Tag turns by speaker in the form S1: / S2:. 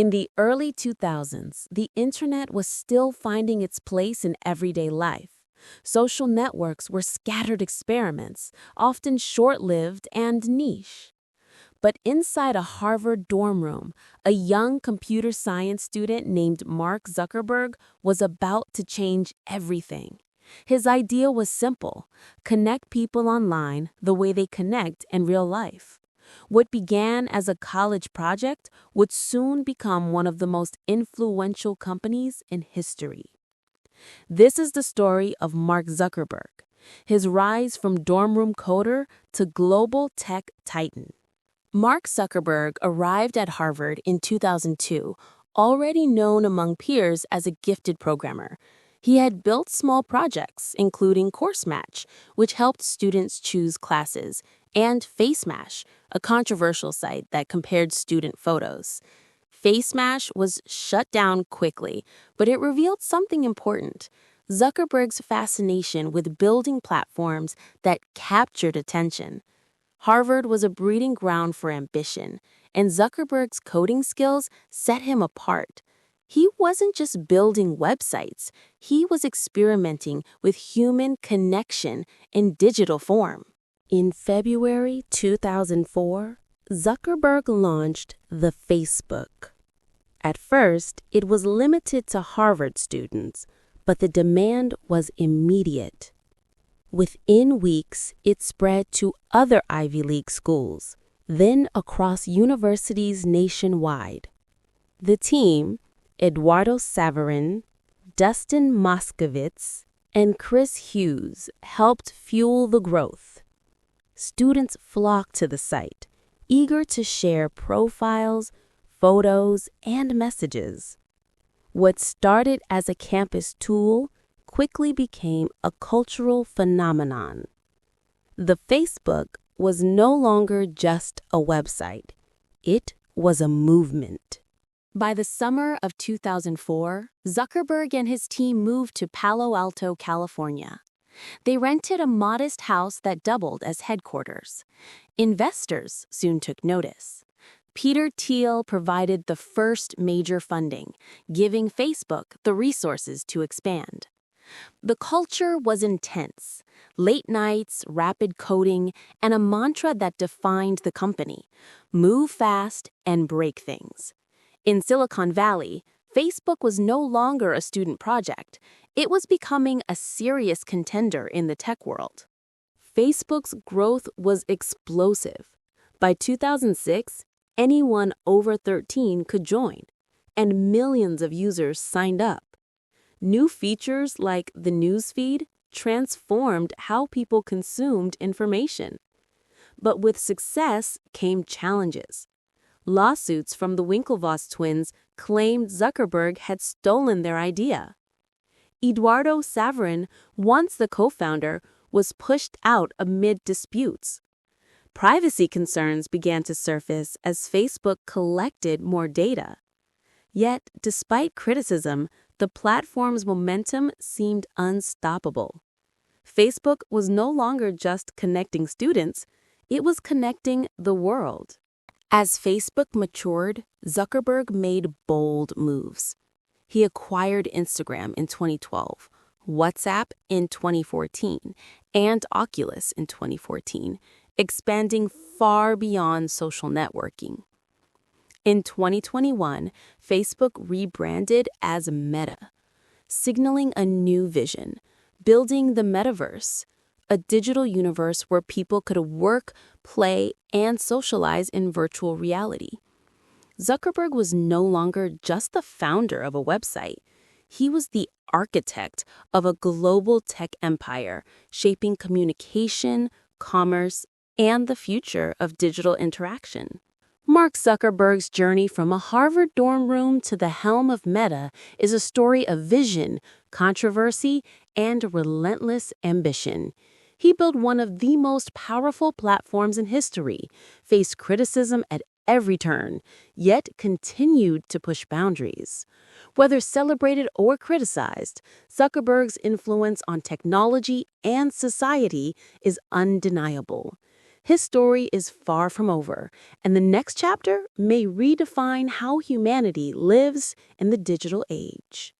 S1: In the early 2000s, the internet was still finding its place in everyday life. Social networks were scattered experiments, often short-lived and niche. But inside a Harvard dorm room, a young computer science student named Mark Zuckerberg was about to change everything. His idea was simple: connect people online the way they connect in real life. What began as a college project would soon become one of the most influential companies in history. This is the story of Mark Zuckerberg, his rise from dorm room coder to global tech titan. Mark Zuckerberg arrived at Harvard in 2002, already known among peers as a gifted programmer. He had built small projects, including CourseMatch, which helped students choose classes, and FaceMash, a controversial site that compared student photos. FaceMash was shut down quickly, but it revealed something important: Zuckerberg's fascination with building platforms that captured attention. Harvard was a breeding ground for ambition, and Zuckerberg's coding skills set him apart. He wasn't just building websites, he was experimenting with human connection in digital form. In February 2004, Zuckerberg launched the Facebook. At first, it was limited to Harvard students, but the demand was immediate. Within weeks, it spread to other Ivy League schools, then across universities nationwide. The team, Eduardo Saverin, Dustin Moskovitz, and Chris Hughes, helped fuel the growth. Students flocked to the site, eager to share profiles, photos, and messages. What started as a campus tool quickly became a cultural phenomenon. The Facebook was no longer just a website. It was a movement. By the summer of 2004, Zuckerberg and his team moved to Palo Alto, California. They rented a modest house that doubled as headquarters. Investors soon took notice. Peter Thiel provided the first major funding, giving Facebook the resources to expand. The culture was intense: late nights, rapid coding, and a mantra that defined the company: move fast and break things. In Silicon Valley, Facebook was no longer a student project. It was becoming a serious contender in the tech world. Facebook's growth was explosive. By 2006, anyone over 13 could join, and millions of users signed up. New features like the newsfeed transformed how people consumed information. But with success came challenges. Lawsuits from the Winklevoss twins claimed Zuckerberg had stolen their idea. Eduardo Saverin, once the co-founder, was pushed out amid disputes. Privacy concerns began to surface as Facebook collected more data. Yet, despite criticism, the platform's momentum seemed unstoppable. Facebook was no longer just connecting students, it was connecting the world. As Facebook matured, Zuckerberg made bold moves. He acquired Instagram in 2012, WhatsApp in 2014, and Oculus in 2014, expanding far beyond social networking. In 2021, Facebook rebranded as Meta, signaling a new vision: building the Metaverse, a digital universe where people could work, play, and socialize in virtual reality. Zuckerberg was no longer just the founder of a website. He was the architect of a global tech empire, shaping communication, commerce, and the future of digital interaction. Mark Zuckerberg's journey from a Harvard dorm room to the helm of Meta is a story of vision, controversy, and relentless ambition. He built one of the most powerful platforms in history, faced criticism at every turn, yet continued to push boundaries. Whether celebrated or criticized, Zuckerberg's influence on technology and society is undeniable. His story is far from over, and the next chapter may redefine how humanity lives in the digital age.